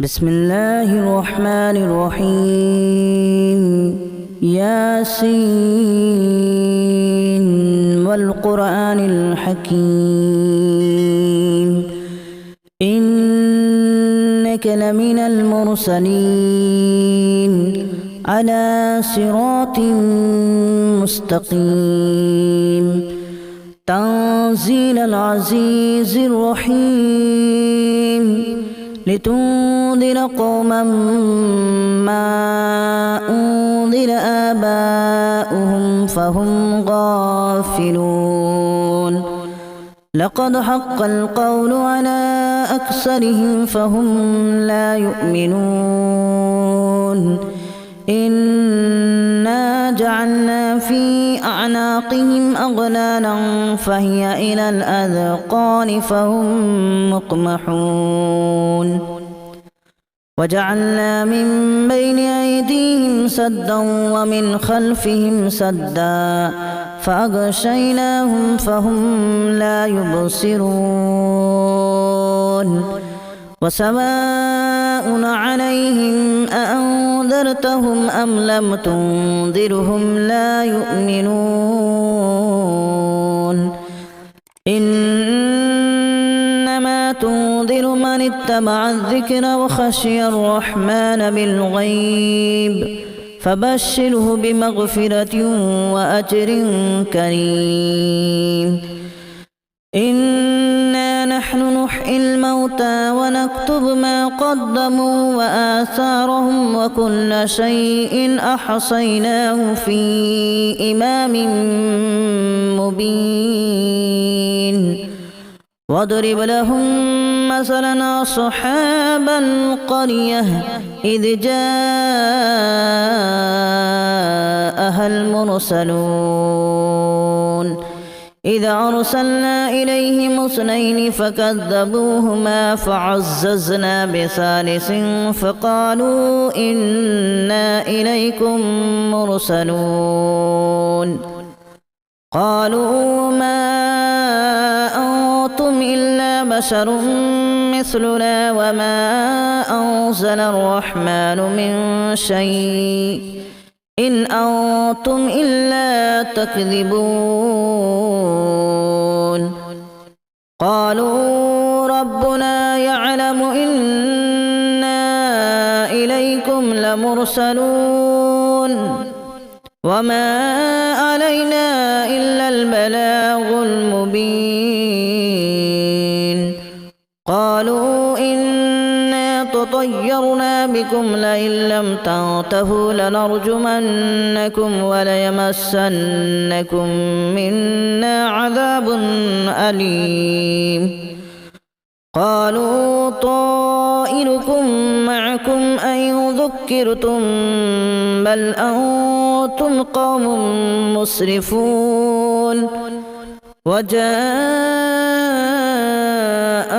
بسم الله الرحمن الرحيم ياسين والقرآن الحكيم إنك لمن المرسلين على صراط مستقيم تنزيل العزيز الرحيم لتنذر قوما ما أنذر آباؤهم فهم غافلون لقد حق القول على أكثرهم فهم لا يؤمنون إنا جعلنا في أعناقهم أغلالا فهي إلى الأذقان فهم مقمحون وجعلنا من بين أيديهم سدا ومن خلفهم سدا فأغشيناهم فهم لا يبصرون وسواء عليهم أأنذرتهم أم لم تنذرهم لا يؤمنون إنما تنذر من اتبع الذكر وخشي الرحمن بالغيب فبشره بمغفرة وأجر كريم إنا نحن نحيي الموتى ونكتب ما قدموا وآثارهم وكل شيء أحصيناه في إمام مبين واضرب لهم مثلا أصحاب القرية إذ جاءها المرسلون إذا أرسلنا إليهم اثنين فكذبوهما فعززنا بثالث فقالوا إنا إليكم مرسلون قالوا ما أنتم إلا بشر مثلنا وما أنزل الرحمن من شيء إن أنتم إلا تكذبون قالوا ربنا يعلم إنا إليكم لمرسلون وما علينا إلا البلاغ المبين قالوا إنا تطيرنا بكم لئن لم تنتهوا لنرجمنكم وليمسنكم منا عذاب أليم قالوا طائركم معكم أن ذكرتم بل أنتم قوم مسرفون وجاء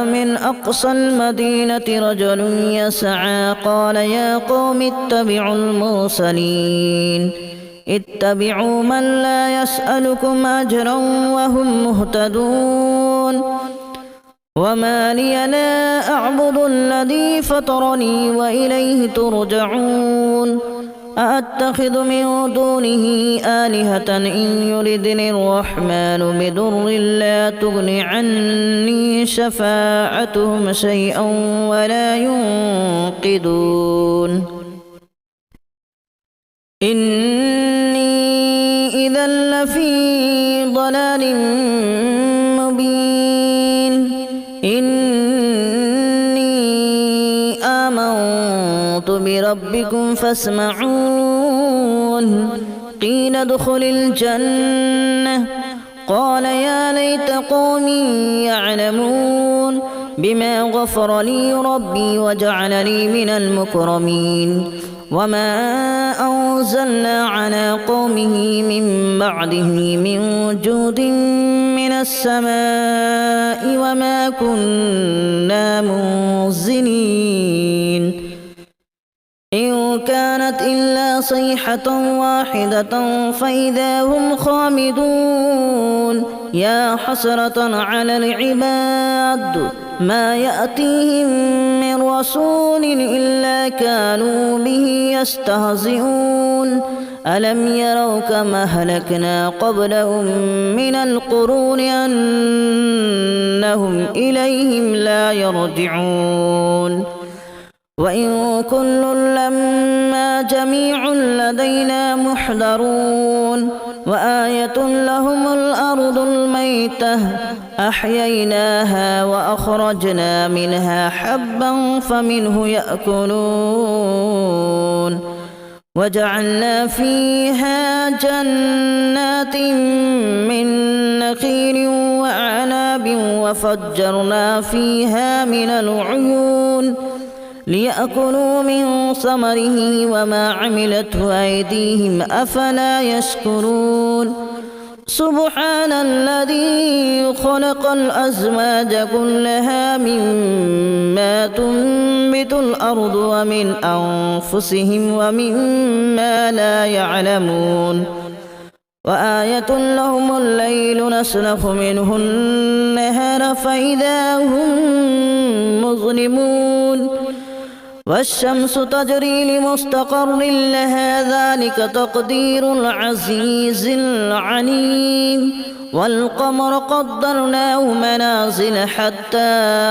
من أقصى المدينة رجل يسعى قال يا قوم اتبعوا المرسلين اتبعوا من لا يسألكم أجرا وهم مهتدون وما لي لا أعبد الذي فطرني وإليه ترجعون أأتخذ من دونه آلهة إن يردني الرحمن بضر لا تغن عني شفاعتهم شيئا ولا ينقذون إني إذا لفي ضلال مبين إني آمنت بربكم فاسمعون قيل ادخل الجنة قال يا ليت قومي يعلمون بما غفر لي ربي وجعلني من المكرمين وما أنزلنا على قومه من بعده من جود من السماء وما كنا منزلين إن كانت إلا صيحة واحدة فإذا هم خامدون يا حسرة على العباد ما يأتيهم من رسول إلا كانوا به يستهزئون ألم يروا كما أهلكنا قبلهم من القرون أنهم إليهم لا يرجعون وإن كل لما جميع لدينا محضرون وآية لهم الأرض الميتة أحييناها وأخرجنا منها حبا فمنه يأكلون وجعلنا فيها جنات من نخيل وأعناب وفجرنا فيها من العيون ليأكلوا من ثمره وما عملته أيديهم أفلا يشكرون سبحان الذي خلق الأزواج كلها مما تنبت الأرض ومن أنفسهم ومما لا يعلمون وآية لهم الليل نسلخ منه النهار فإذا هم مظلمون والشمس تجري لمستقر لها ذلك تقدير العزيز العليم والقمر قدرناه منازل حتى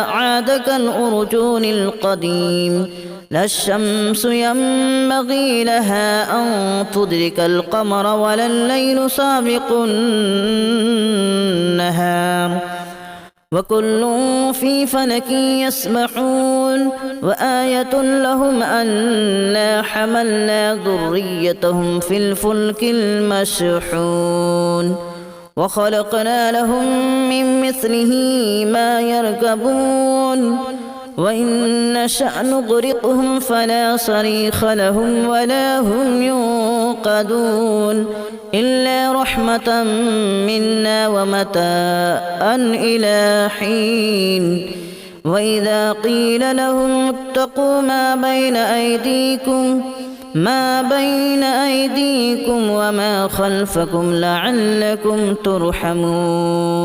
عاد كالأرجون القديم لا الشمس ينبغي لها أن تدرك القمر ولا الليل سابق النهار وكل في فلك يسبحون وآية لهم أنا حملنا ذريتهم في الفلك المشحون وخلقنا لهم من مثله ما يركبون وإن نشأ نغرقهم فلا صريخ لهم ولا هم ينقذون إلا رحمة منا ومتاعا إلى حين وإذا قيل لهم اتقوا ما بين أيديكم وما خلفكم لعلكم ترحمون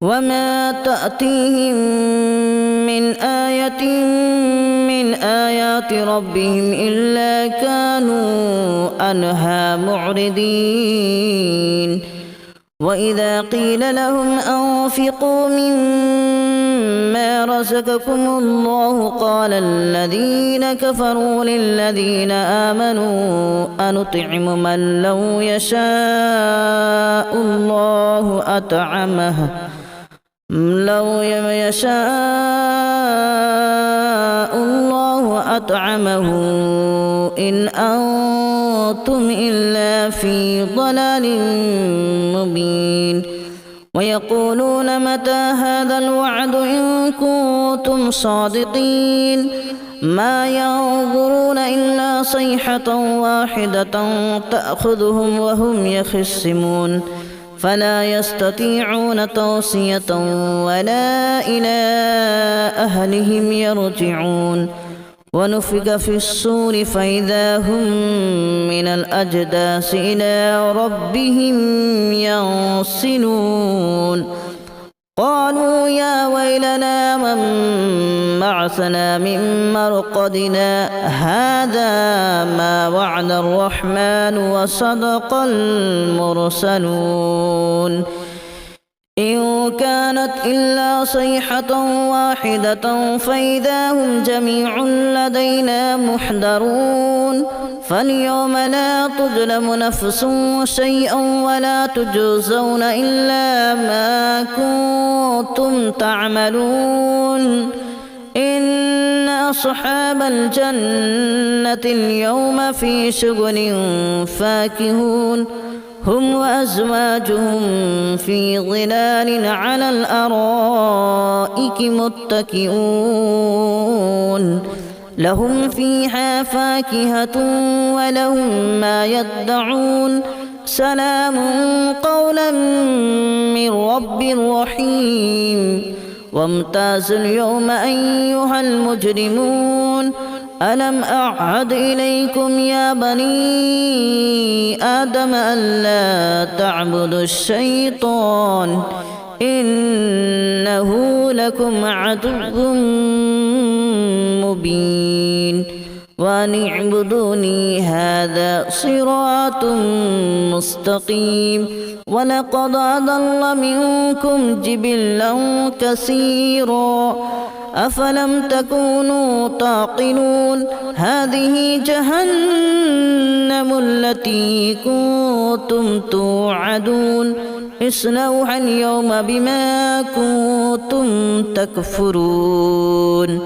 وما تأتيهم من آية من آيات ربهم إلا كانوا عنها معرضين وإذا قيل لهم أنفقوا مما رزقكم الله قال الذين كفروا للذين آمنوا أنطعم من لو يشاء الله أطعمه إن أنتم إلا في ضلال مبين ويقولون متى هذا الوعد إن كنتم صادقين ما ينظرون إلا صيحة واحدة تأخذهم وهم يخصمون فلا يستطيعون توصية ولا إلى أهلهم يرجعون ونفخ في الصور فإذا هم من الأجداث إلى ربهم ينسلون قالوا يا ويلنا من بعثنا من مرقدنا هذا ما وعد الرحمن وصدق المرسلون إن كانت إلا صيحة واحدة فإذا هم جميع لدينا محضرون فاليوم لا تظلم نفس شيئا ولا تجزون إلا ما كنتم تعملون إن أصحاب الجنة اليوم في شغل فاكهون هم وأزواجهم في ظلال على الأرائك متكئون لهم فيها فاكهة ولهم ما يدعون سلام قولا من رب رحيم وامتازوا اليوم أيها المجرمون ألم أعهد إليكم يا بني آدم ألا تعبدوا الشيطان إنه لكم عدو مبين وأن اعبدوني هذا صراط مستقيم ولقد أضل منكم جبلا كثيرا أفلم تكونوا تعقلون هذه جهنم التي كنتم توعدون اصلوها اليوم بما كنتم تكفرون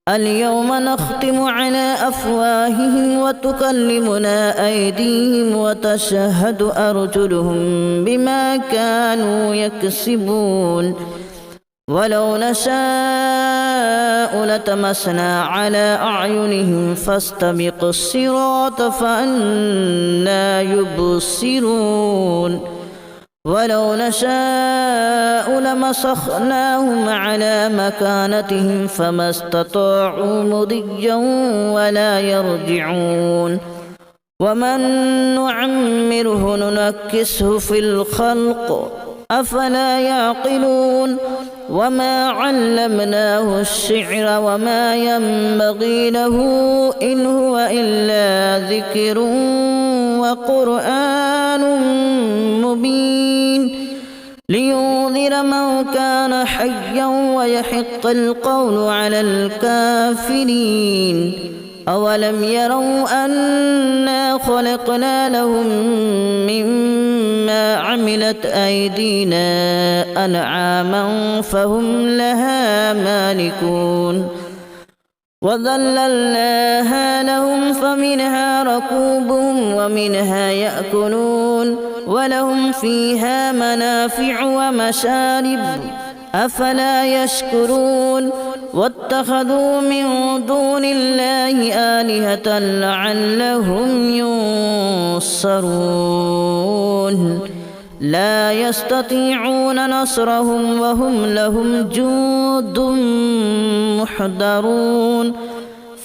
اليوم نختم على أفواههم وتكلمنا أيديهم وتشهد أرجلهم بما كانوا يكسبون ولو نشاء لتمسنا على أعينهم فاستبقوا الصراط فأنى يبصرون ولو نشاء لمسخناهم على مكانتهم فما استطاعوا مضيا ولا يرجعون ومن نعمره ننكسه في الخلق أفلا يعقلون وما علمناه الشعر وما ينبغي له إن هو إلا ذكر وقرآن مبين لينذر من كان حيا ويحق القول على الكافرين أولم يروا أنا خلقنا لهم مما عملت أيدينا أنعاما فهم لها مالكون وذللناها لهم فمنها ركوبهم ومنها يأكلون ولهم فيها منافع ومشارب أفلا يشكرون واتخذوا من دون الله آلهة لعلهم ينصرون لا يستطيعون نصرهم وهم لهم جند محضرون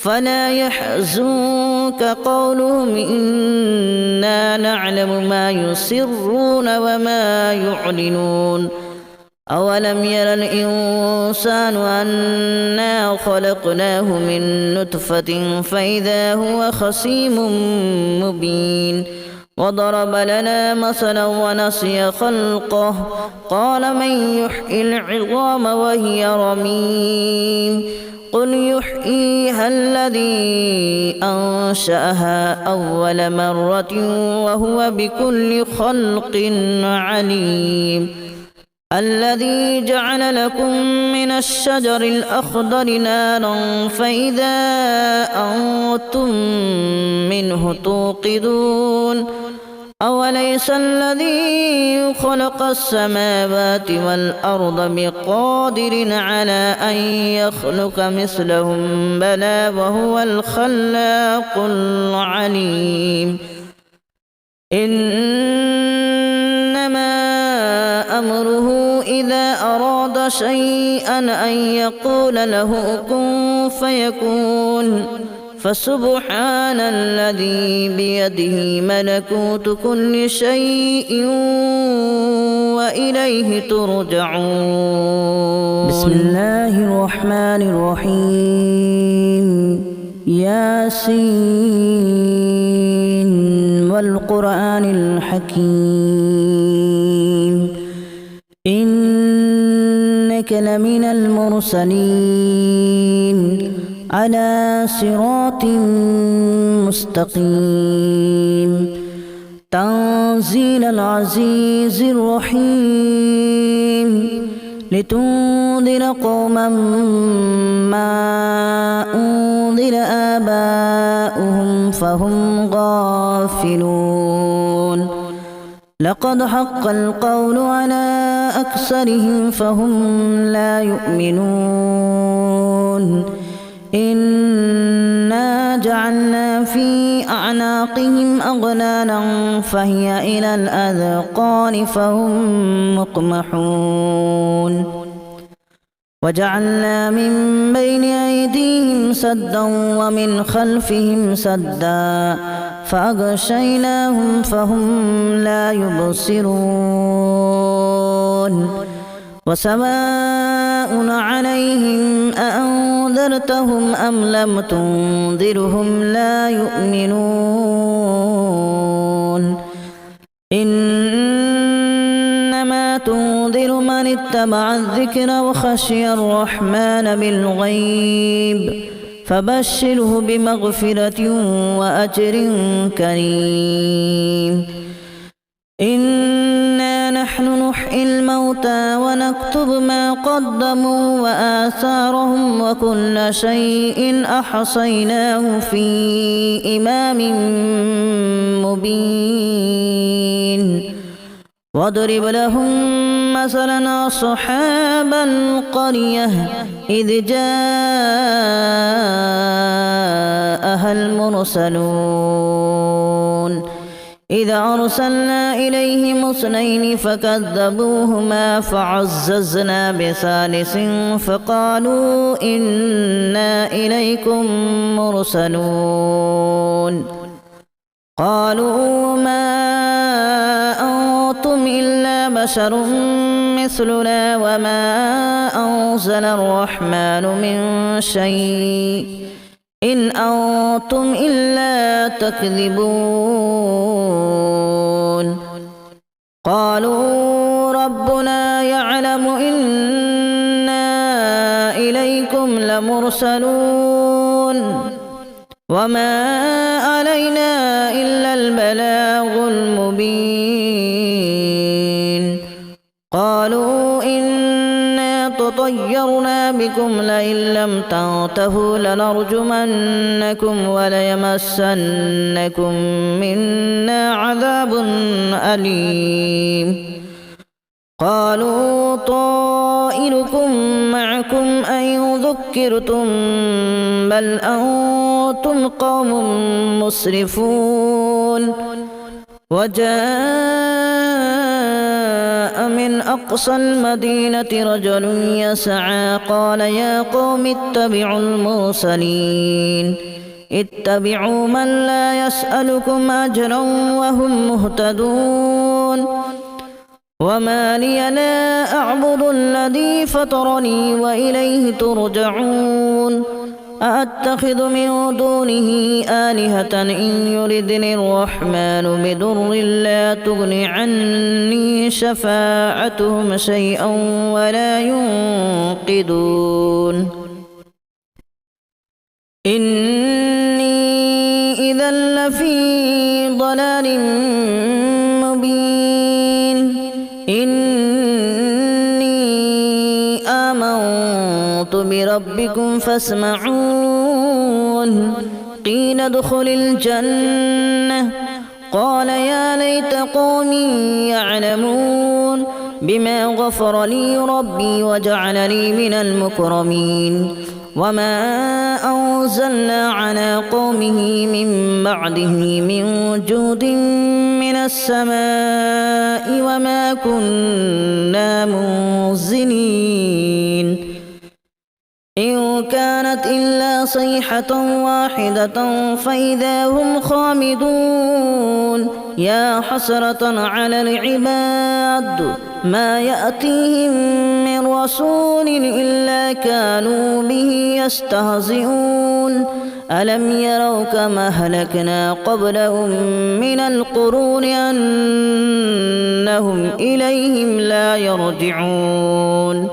فلا يحزنك قولهم إنا نعلم ما يسرون وما يعلنون أولم ير الإنسان أنا خلقناه من نطفة فإذا هو خصيم مبين وضرب لنا مثلا ونسي خلقه قال من يحيي العظام وهي رميم قل يحييها الذي أنشأها أول مرة وهو بكل خلق عليم الذي جعل لكم من الشجر الأخضر نارا فإذا أنتم منه توقدون أوليس الذي خلق السماوات والأرض بقادر على أن يخلق مثلهم بلى وهو الخلاق العليم إنما أمره إذا أراد شيئا أن يقول له كن فيكون فسبحان الذي بيده ملكوت كل شيء وإليه ترجعون بسم الله الرحمن الرحيم ياسين والقرآن الحكيم إنك لمن المرسلين على صراط مستقيم تنزيل العزيز الرحيم لتنذر قوما ما أنذر آباؤهم فهم غافلون لقد حق القول على أكثرهم فهم لا يؤمنون إنا جعلنا في أعناقهم أغلالا فهي إلى الأذقان فهم مقمحون وجعلنا من بين أيديهم سدا ومن خلفهم سدا فأغشيناهم فهم لا يبصرون وسواء عليهم أأنذرتهم أم لم تنذرهم لا يؤمنون إنما تنذر من اتبع الذكر وخشي الرحمن بالغيب فبشره بمغفرة وأجر كريم إنا نحن نحيي الموتى ونكتب ما قدموا وآثارهم وكل شيء أحصيناه في إمام مبين واضرب لهم مثلا أصحاب القرية إذ جاءها المرسلون إذا أرسلنا إليهم اثنين فكذبوهما فعززنا بثالث فقالوا إنا إليكم مرسلون قالوا ما أنتم إلا بشر مثلنا وما أنزل الرحمن من شيء إن أنتم إلا تكذبون قالوا ربنا يعلم إنا إليكم لمرسلون وما علينا إلا البلاغ المبين قالوا إنا تطيرنا بكم لئن لم تنتهوا لنرجمنكم وليمسنكم منا عذاب أليم قالوا طائركم معكم أن ذكرتم بل أنتم قوم مسرفون وجاء من أقصى المدينة رجل يسعى قال يا قوم اتبعوا المرسلين اتبعوا من لا يسألكم أجرا وهم مهتدون وما لي لا أعبد الذي فطرني وإليه ترجعون أأتخذ من دونه آلهة إن يردني الرحمن بضر لا تغن عني شفاعتهم شيئا ولا ينقذون إني إذا لفي ضلال مبين إني آمنت بربكم فاسمعون قيل ادخل الجنة قال يا ليت قومي يعلمون بما غفر لي ربي وجعلني من المكرمين وما أنزلنا على قومه من بعده من جود من السماء وما كنا منزلين إن كانت إلا صيحة واحدة فإذا هم خامدون يا حسرة على العباد ما يأتيهم من رسول إلا كانوا به يستهزئون ألم يروا كما أهلكنا قبلهم من القرون أنهم إليهم لا يرجعون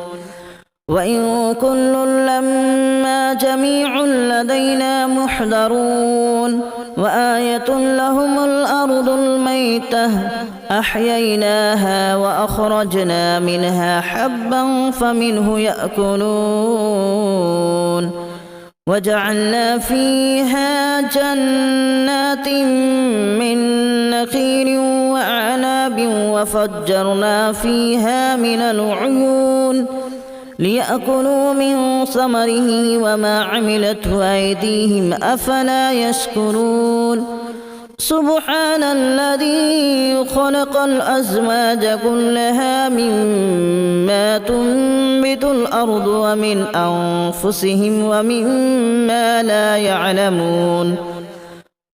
وإن كل لما جميع لدينا محضرون وآية لهم الأرض الميتة أحييناها وأخرجنا منها حبا فمنه يأكلون وجعلنا فيها جنات من نخيل وأعناب وفجرنا فيها من العيون ليأكلوا من ثمره وما عملته أيديهم أفلا يشكرون سبحان الذي خلق الأزواج كلها مما تنبت الأرض ومن أنفسهم ومما لا يعلمون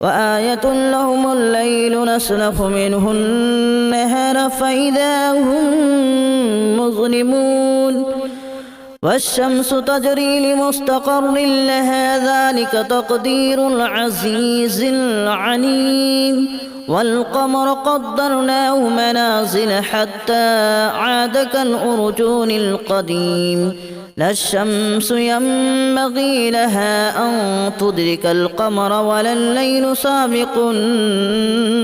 وآية لهم الليل نسلخ منه النهار فإذا هم مظلمون والشمس تجري لمستقر لها ذلك تقدير العزيز العليم والقمر قدرناه منازل حتى عاد كالأرجون القديم لا الشمس ينبغي لها أن تدرك القمر ولا الليل سابق النهار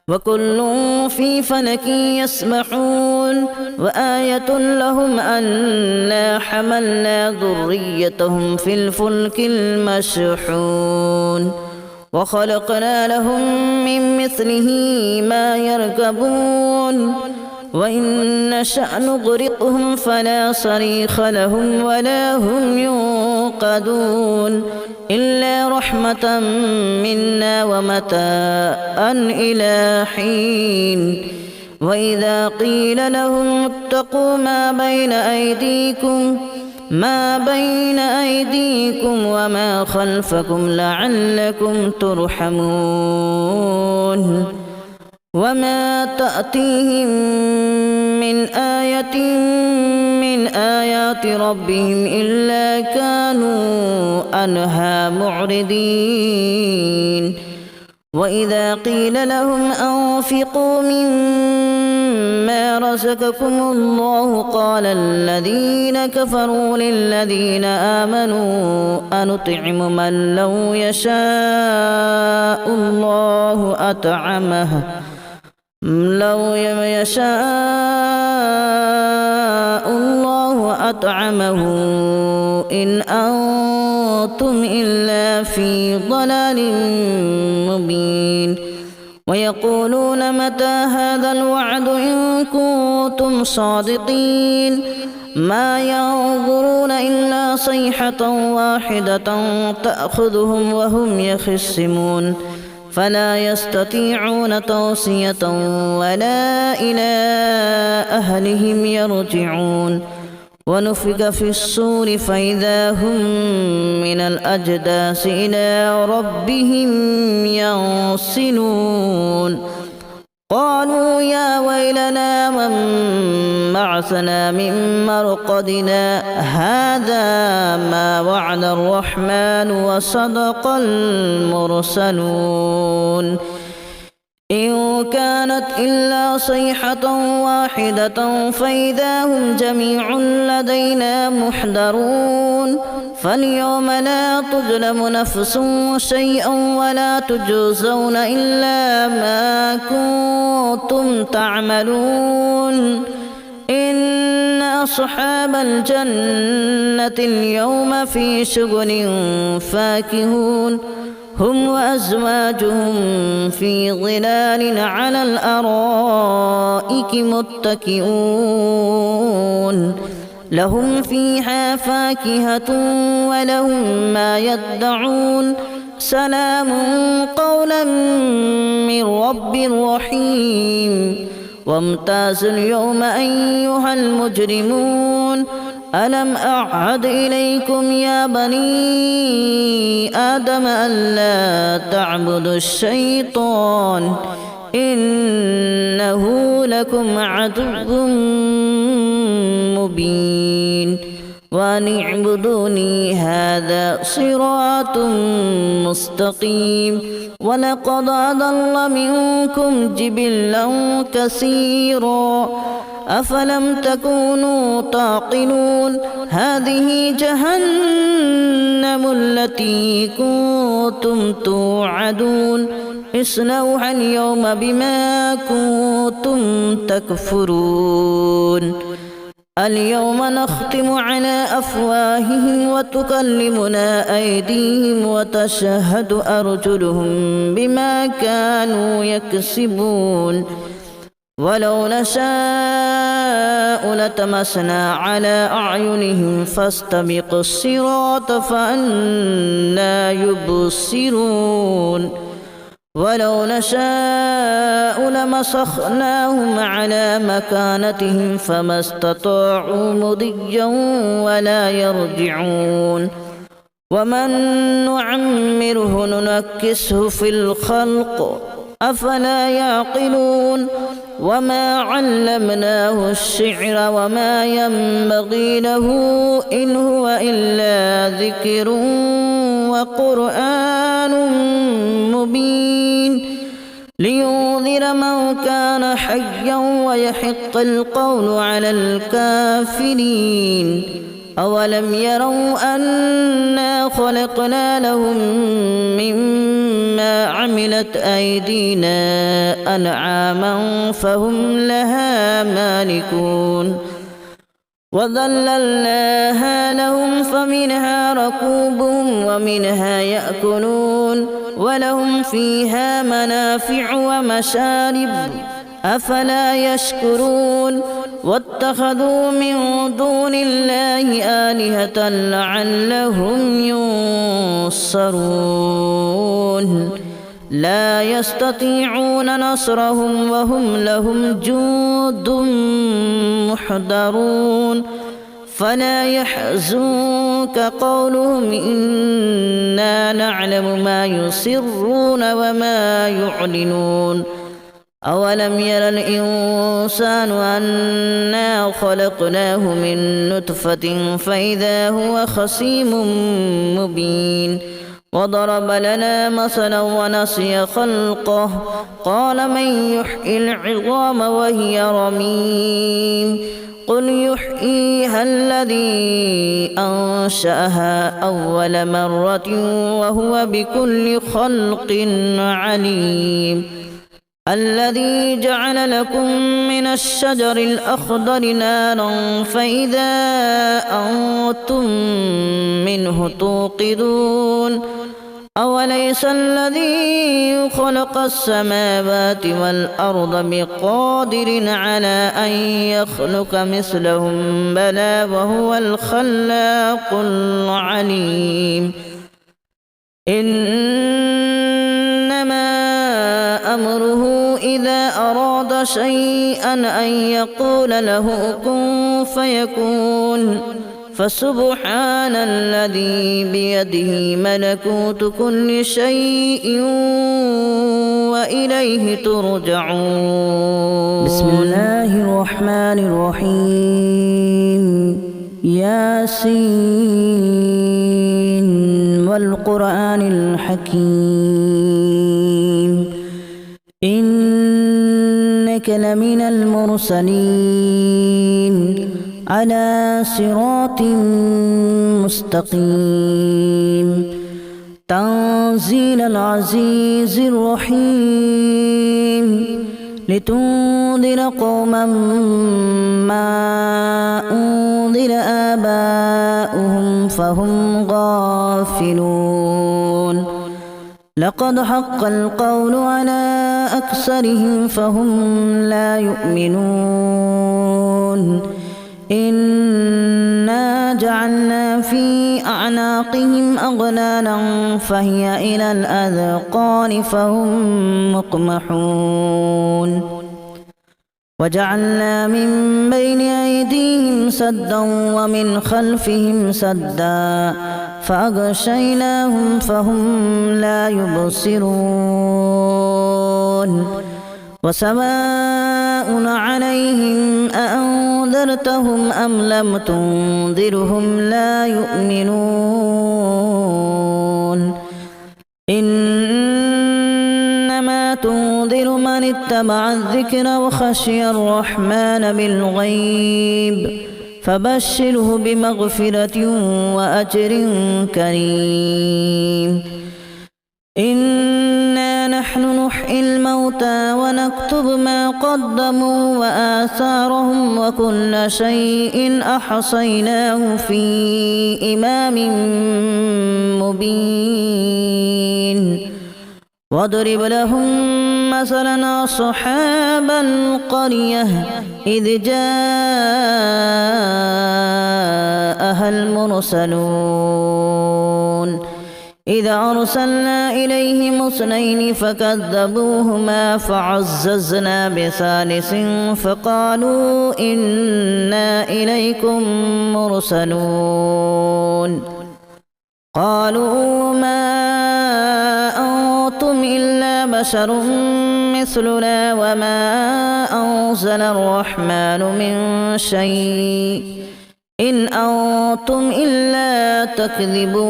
وكل في فلك يسبحون وآية لهم أنا حملنا ذريتهم في الفلك المشحون وخلقنا لهم من مثله ما يركبون وإن نشأ نغرقهم فلا صريخ لهم ولا هم ينقذون إلا رحمة منا ومتاعا إلى حين وإذا قيل لهم اتقوا ما بين أيديكم وما خلفكم لعلكم ترحمون وما تأتيهم من آية من آيات ربهم إلا كانوا عنها معرضين وإذا قيل لهم أنفقوا مما رزقكم الله قال الذين كفروا للذين آمنوا أنطعم من لو يشاء الله أطعمه إن أنتم إلا في ضلال مبين ويقولون متى هذا الوعد إن كنتم صادقين ما ينظرون إلا صيحة واحدة تأخذهم وهم يخصمون فلا يستطيعون توصية ولا إلى أهلهم يرجعون ونفخ في الصور فإذا هم من الأجداث إلى ربهم ينسلون قالوا يا ويلنا من بعثنا من مرقدنا هذا ما وعد الرحمن وصدق المرسلون إن كانت إلا صيحة واحدة فإذا هم جميع لدينا محضرون فاليوم لا تظلم نفس شيئا ولا تجزون إلا ما كنتم تعملون إن أصحاب الجنة اليوم في شغل فاكهون هم وأزواجهم في ظلال على الأرائك متكئون لهم فيها فاكهة ولهم ما يدعون سلام قولا من رب رحيم وامتازوا اليوم أيها المجرمون ألم أعهد إليكم يا بني آدم ألا تعبدوا الشيطان إنه لكم عدو مبين وأن اعبدوني هذا صراط مستقيم ولقد أضل منكم جبلا كثيرا أفلم تكونوا تعقلون هذه جهنم التي كنتم توعدون اصلوها اليوم بما كنتم تكفرون اليوم نختم على أفواههم وتكلمنا أيديهم وتشهد أرجلهم بما كانوا يكسبون ولو نشاء لتمسنا على أعينهم فاستبقوا الصراط فأنى يبصرون ولو نشاء لمسخناهم على مكانتهم فما استطاعوا مضيا ولا يرجعون ومن نعمره ننكسه في الخلق أفلا يعقلون وما علمناه الشعر وما ينبغي له إن هو إلا ذكر وقرآن مبين لينذر من كان حيا ويحق القول على الكافرين أولم يروا أنا خلقنا لهم مما عملت أيدينا أنعاما فهم لها مالكون وذللناها لهم فمنها ركوبهم ومنها يأكلون ولهم فيها منافع ومشارب أفلا يشكرون واتخذوا من دون الله آلهة لعلهم ينصرون لا يستطيعون نصرهم وهم لهم جند محضرون فلا يحزنك قولهم إنا نعلم ما يسرون وما يعلنون أولم ير الإنسان أنا خلقناه من نطفة فإذا هو خصيم مبين وضرب لنا مثلا ونسي خلقه قال من يحيي العظام وهي رميم قل يحييها الذي أنشأها أول مرة وهو بكل خلق عليم الذي جعل لكم من الشجر الأخضر نارا فإذا أنتم منه توقدون أوليس الذي خلق السماوات والأرض بقادر على أن يخلق مثلهم بلى وهو الخلاق العليم إنما أمره إذا أراد شيئا أن يقول له كن فيكون فسبحان الذي بيده ملكوت كل شيء وإليه ترجعون بسم الله الرحمن الرحيم ياسين والقرآن الحكيم إنك لمن المرسلين على صراط مستقيم تنزيل العزيز الرحيم لتنذر قوما ما أنذر آباؤهم فهم غافلون لقد حق القول على أكثرهم فهم لا يؤمنون إنا جعلنا في أعناقهم أغلالا فهي إلى الأذقان فهم مقمحون وجعلنا من بين أيديهم سدا ومن خلفهم سدا فأغشيناهم فهم لا يبصرون وسواء عليهم أأنذرتهم أم لم تنذرهم لا يؤمنون إنما تنذر من اتبع الذكر وخشي الرحمن بالغيب فبشره بمغفرة وأجر كريم إنا نحن نحيي الموتى ونكتب ما قدموا وآثارهم وكل شيء أحصيناه في إمام مبين واضرب لهم مثلا أصحاب القرية إذ جاءها المرسلون إذ أرسلنا إليهم اثنين فكذبوهما فعززنا بثالث فقالوا إنا إليكم مرسلون قالوا ما أنتم إلا بشر مثلنا وما أنزل الرحمن من شيء إن أنتم إلا تكذبون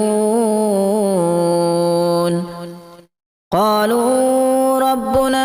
قالوا ربنا